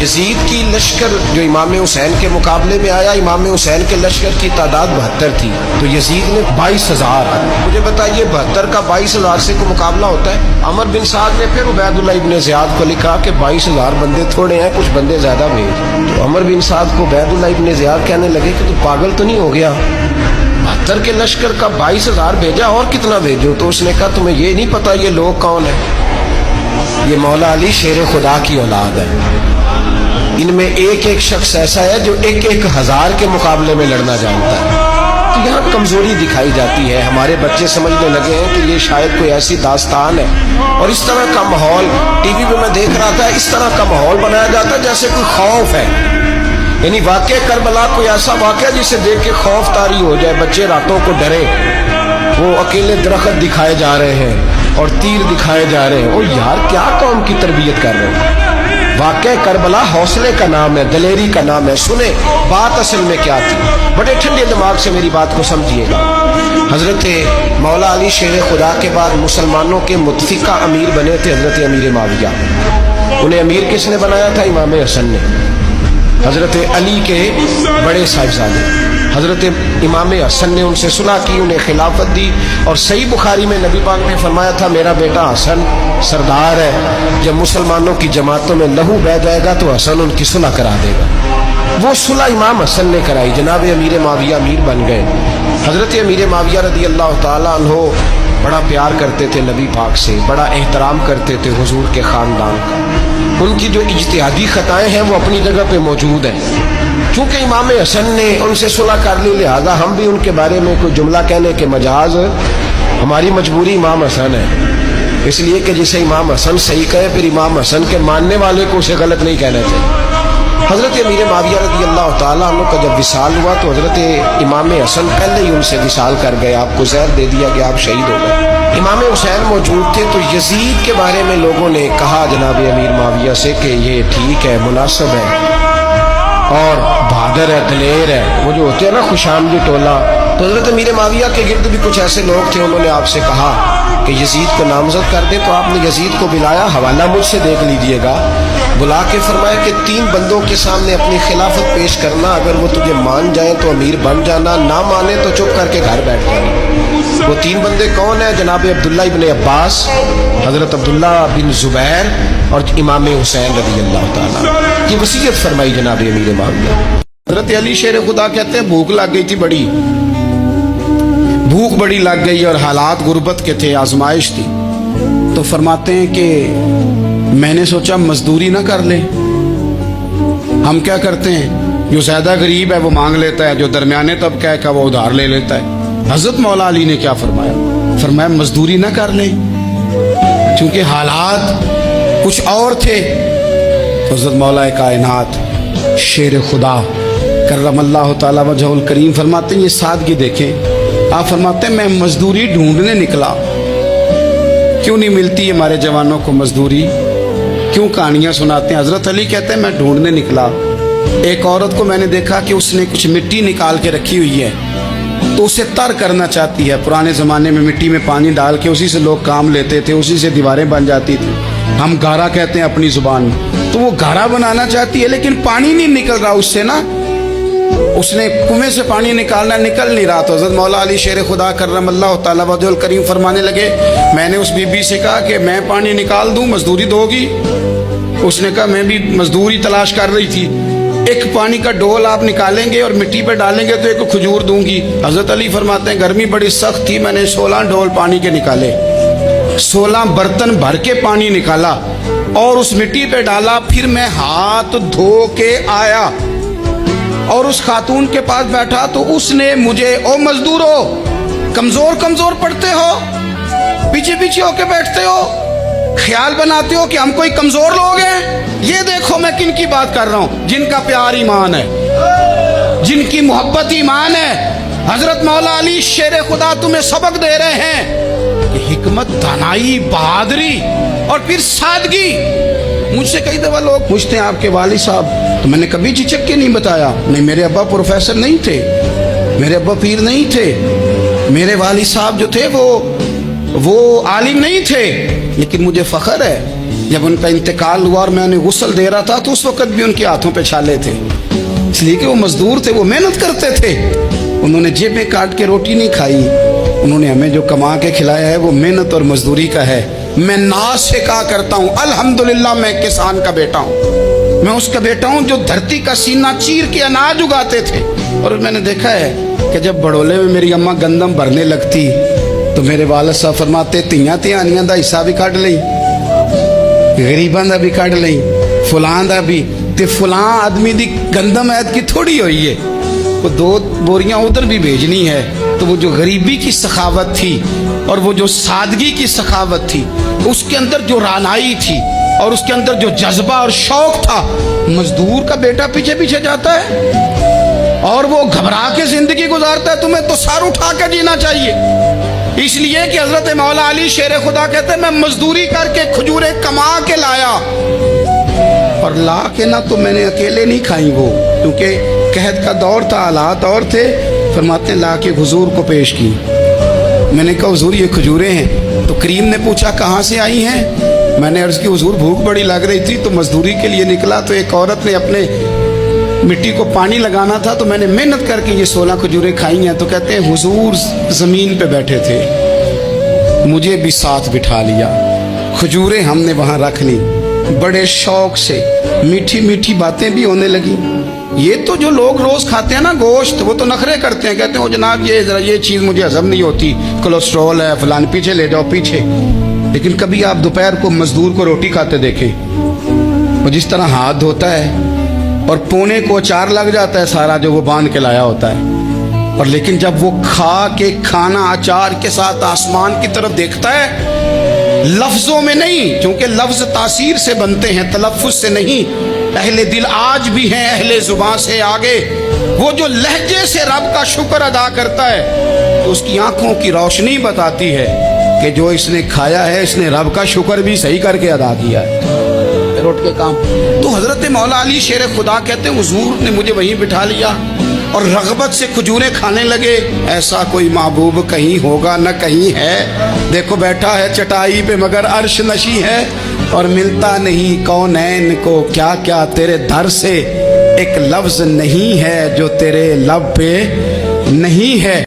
یزید کی لشکر جو امام حسین کے مقابلے میں آیا، امام حسین کے لشکر کی تعداد 72 تھی، تو یزید نے 22,000. مجھے بتائیے 72 کا 22,000 سے کوئی مقابلہ ہوتا ہے؟ عمر بن سعد نے پھر عبید اللہ ابن زیاد کو لکھا کہ 22,000 بندے تھوڑے ہیں، کچھ بندے زیادہ بھیج. تو عمر بن سعد کو عبید اللہ ابن زیاد کہنے لگے کہ تو پاگل تو نہیں ہو گیا، 72 کے لشکر کا 22,000 بھیجا، اور کتنا بھیجو؟ تو اس نے کہا تمہیں یہ نہیں پتا یہ لوگ کون ہیں؟ یہ مولا علی شیر خدا کی اولاد ہے. ان میں ایک ایک شخص ایسا ہے جو 1,000 کے مقابلے میں لڑنا جانتا ہے. تو یہاں کمزوری دکھائی جاتی ہے. ہمارے بچے سمجھنے لگے ہیں کہ یہ شاید کوئی ایسی داستان ہے، اور اس طرح کا ماحول ٹی وی پہ میں دیکھ رہا تھا، اس طرح کا ماحول بنایا جاتا ہے جیسے کوئی خوف ہے. یعنی واقع کربلا کوئی ایسا واقعہ جسے دیکھ کے خوف طاری ہو جائے، بچے راتوں کو ڈرے. وہ اکیلے درخت دکھائے جا رہے ہیں اور تیر دکھائے جا رہے ہیں. وہ یار کیا قوم کی تربیت کر رہے ہیں؟ واقع کربلا حوصلے کا نام ہے، دلیری کا نام ہے. سنیں بات اصل میں کیا تھی، بڑے ٹھنڈے دماغ سے میری بات کو سمجھیے گا. حضرت مولا علی شیر خدا کے بعد مسلمانوں کے متفقہ امیر بنے تھے حضرت امیر معاویہ. انہیں امیر کس نے بنایا تھا؟ امام حسن نے. حضرت علی کے بڑے صاحبزادے حضرت امام حسن نے ان سے صلح کی، انہیں خلافت دی. اور صحیح بخاری میں نبی پاک نے فرمایا تھا میرا بیٹا حسن سردار ہے، جب مسلمانوں کی جماعتوں میں لہو بہہ جائے گا تو حسن ان کی صلح کرا دے گا. وہ صلح امام حسن نے کرائی، جناب امیر معاویہ امیر بن گئے. حضرت امیر معاویہ رضی اللہ تعالیٰ عنہ بڑا پیار کرتے تھے نبی پاک سے، بڑا احترام کرتے تھے حضور کے خاندان کا. ان کی جو اجتہادی خطائیں ہیں وہ اپنی جگہ پہ موجود ہیں. چونکہ امام حسن نے ان سے صلح کر لی، لہذا ہم بھی ان کے بارے میں کوئی جملہ کہنے کے مجاز، ہماری مجبوری امام حسن ہے. اس لیے کہ جسے امام حسن صحیح کہے پھر امام حسن کے ماننے والے کو اسے غلط نہیں کہنا چاہیے. حضرت امیر معاویہ رضی اللہ تعالیٰ عنہ کا جب وصال ہوا تو حضرت امام حسن پہلے ہی ان سے وصال کر گئے، آپ کو زہر دے دیا گیا، آپ شہید ہو گئے. امام حسین موجود تھے. تو یزید کے بارے میں لوگوں نے کہا جناب امیر معاویہ سے کہ یہ ٹھیک ہے، مناسب ہے اور بہادر ہے، دلیر ہے، وہ جو ہوتے ہیں نا خوش آمدی ٹولہ. تو حضرت امیر معاویہ کے گرد بھی کچھ ایسے لوگ تھے، انہوں نے آپ سے کہا کہ یزید کو نامزد کر دے. تو آپ نے یزید کو بلایا، حوالہ مجھ سے دیکھ لیجئے گا. بلا کے فرمایا کہ 3 بندوں کے سامنے اپنی خلافت پیش کرنا، اگر وہ تجھے مان جائیں تو امیر بن جانا، نہ مانے تو چپ کر کے گھر بیٹھ جانا. وہ 3 بندے کون ہیں؟ جناب عبداللہ ابن عباس، حضرت عبداللہ بن زبیر اور امام حسین رضی اللہ تعالیٰ. یہ وصیت فرمائی جناب امیر معاویہ. حضرت علی شیر خدا کہتے ہیں بھوک لگ گئی تھی، بھوک بڑی لگ گئی اور حالات غربت کے تھے، آزمائش تھی. تو فرماتے ہیں کہ میں نے سوچا مزدوری نہ کر لیں. ہم کیا کرتے ہیں، جو زیادہ غریب ہے وہ مانگ لیتا ہے، جو درمیانے طبقہ ہے کا وہ ادھار لے لیتا ہے. حضرت مولا علی نے کیا فرمایا؟ فرمایا مزدوری نہ کر لیں، چونکہ حالات کچھ اور تھے. حضرت مولا کائنات شیر خدا کرم اللہ تعالی وجہ الکریم فرماتے ہیں، یہ سادگی دیکھیں. آپ فرماتے ہیں میں مزدوری ڈھونڈنے نکلا. کیوں نہیں ملتی ہمارے جوانوں کو مزدوری؟ کیوں کہانیاں سناتے ہیں؟ حضرت علی کہتے ہیں میں ڈھونڈنے نکلا. ایک عورت کو میں نے دیکھا کہ اس نے کچھ مٹی نکال کے رکھی ہوئی ہے، تو اسے تر کرنا چاہتی ہے. پرانے زمانے میں مٹی میں پانی ڈال کے اسی سے لوگ کام لیتے تھے، اسی سے دیواریں بن جاتی تھی. ہم گارا کہتے ہیں اپنی زبان میں. تو وہ گارا بنانا چاہتی ہے لیکن پانی نہیں نکل رہا اس سے نا. اس نے کنویں سے پانی نکالنا، نکل نہیں رہا. تو حضرت مولا علی شیر خدا کرم اللہ تعالی وجہ الکریم فرمانے لگے میں نے اس بی بی سے کہا کہ میں پانی نکال دوں، مزدوری دو گی؟ اس نے کہا میں بھی مزدوری تلاش کر رہی تھی. ایک پانی کا ڈول آپ نکالیں گے اور مٹی پہ ڈالیں گے تو ایک کھجور دوں گی. حضرت علی فرماتے ہیں گرمی بڑی سخت تھی، میں نے 16 ڈول پانی کے نکالے، 16 برتن بھر کے پانی نکالا اور اس مٹی پہ ڈالا. پھر میں ہاتھ دھو کے آیا اور اس خاتون کے پاس بیٹھا تو اس نے مجھے او مزدورو کمزور پڑتے ہو، پیچھے پیچھے ہو کے بیٹھتے ہو، خیال بناتے ہو کہ ہم کوئی کمزور لوگ ہیں. یہ دیکھو میں کن کی بات کر رہا ہوں، جن کا پیار ایمان ہے، جن کی محبت ایمان ہے. حضرت مولا علی شیر خدا تمہیں سبق دے رہے ہیں کہ حکمت، دانائی، بہادری اور پھر سادگی. مجھ سے کئی دفعہ لوگ پوچھتے ہیں آپ کے والد صاحب، تو میں نے کبھی جھجک کے نہیں بتایا. نہیں، میرے ابا پروفیسر نہیں تھے، میرے ابا پیر نہیں تھے، میرے والد صاحب جو تھے وہ عالم نہیں تھے، لیکن مجھے فخر ہے جب ان کا انتقال ہوا اور میں انہیں غسل دے رہا تھا تو اس وقت بھی ان کے ہاتھوں پہ چھالے تھے، اس لیے کہ وہ مزدور تھے، وہ محنت کرتے تھے. انہوں نے جیبیں کاٹ کے روٹی نہیں کھائی، انہوں نے ہمیں جو کما کے کھلایا ہے وہ محنت اور مزدوری کا ہے. میں ناز سے کہا کرتا ہوں الحمدللہ میں کسان کا بیٹا ہوں، میں اس کا بیٹا ہوں جو دھرتی کا سینہ چیر کے اناج اگاتے تھے. اور میں نے دیکھا ہے کہ جب بڑولے میں میری اماں گندم بھرنے لگتی تو میرے والد صاحب فرماتے تیاں تیانیاں دا حصہ بھی کٹ لئی، غریباں دا بھی کٹ لئی، فلاں دا بھی، تے فلاں آدمی دی گندم عید کی تھوڑی ہوئی ہے، وہ 2 بوریاں ادھر بھی بھیجنی ہے. تو وہ جو غریبی کی سخاوت تھی اور وہ جو سادگی کی سخاوت تھی، اس کے اندر جو رانائی تھی اور اس کے اندر جو جذبہ اور شوق تھا، مزدور کا بیٹا پیچھے پیچھے جاتا ہے اور وہ گھبرا کے زندگی گزارتا ہے. تمہیں تو سر اٹھا کے جینا چاہیے. اس لیے کہ حضرت مولا علی شیر خدا کہتے ہیں میں مزدوری کر کے کھجوریں کما کے لایا، اور لا کے نہ تو میں نے اکیلے نہیں کھائی، وہ کیونکہ قحط کا دور تھا، حالات اور تھے. فرماتے ہیں لا کے حضور کو پیش کی. میں نے کہا حضور یہ کھجوریں ہیں. تو کریم نے پوچھا کہاں سے آئی ہیں؟ میں نے عرض کی حضور بھوک بڑی لگ رہی تھی تو مزدوری کے لیے نکلا، تو ایک عورت نے اپنے مٹی کو پانی لگانا تھا تو میں نے محنت کر کے یہ 16 کھجوریں کھائی ہیں. تو کہتے ہیں حضور زمین پہ بیٹھے تھے، مجھے بھی ساتھ بٹھا لیا، کھجوریں ہم نے وہاں رکھ لی، بڑے شوق سے میٹھی میٹھی باتیں بھی ہونے لگی. یہ تو جو لوگ روز کھاتے ہیں نا گوشت، وہ تو نخرے کرتے ہیں، کہتے ہیں وہ جناب یہ ذرا یہ چیز مجھے ہضم نہیں ہوتی، کولیسٹرول ہے فلان، پیچھے لے جاؤ پیچھے. لیکن کبھی آپ دوپہر کو مزدور کو روٹی کھاتے دیکھیں، وہ جس طرح ہاتھ دھوتا ہے اور پونے کو اچار لگ جاتا ہے سارا جو وہ باندھ کے لایا ہوتا ہے، اور لیکن جب وہ کھا کے کھانا اچار کے ساتھ آسمان کی طرف دیکھتا ہے، لفظوں میں نہیں، کیونکہ لفظ تاثیر سے بنتے ہیں تلفظ سے نہیں. اہل دل آج بھی ہیں اہل زباں سے آگے. وہ جو لہجے سے رب کا شکر ادا کرتا ہے تو اس کی آنکھوں کی روشنی بتاتی ہے کہ جو اس نے کھایا ہے اس نے رب کا شکر بھی صحیح کر کے ادا کیا ہے. روٹ کے کام. تو حضرت مولا علی شیر خدا کہتے ہیں حضور نے مجھے وہیں بٹھا لیا اور رغبت سے کھجوریں کھانے لگے. ایسا کوئی محبوب کہیں ہوگا نہ کہیں ہے، دیکھو بیٹھا ہے چٹائی پہ مگر عرش نشی ہے، اور ملتا نہیں کونین کو کیا کیا تیرے در سے، ایک لفظ نہیں ہے جو تیرے لب پہ نہیں ہے.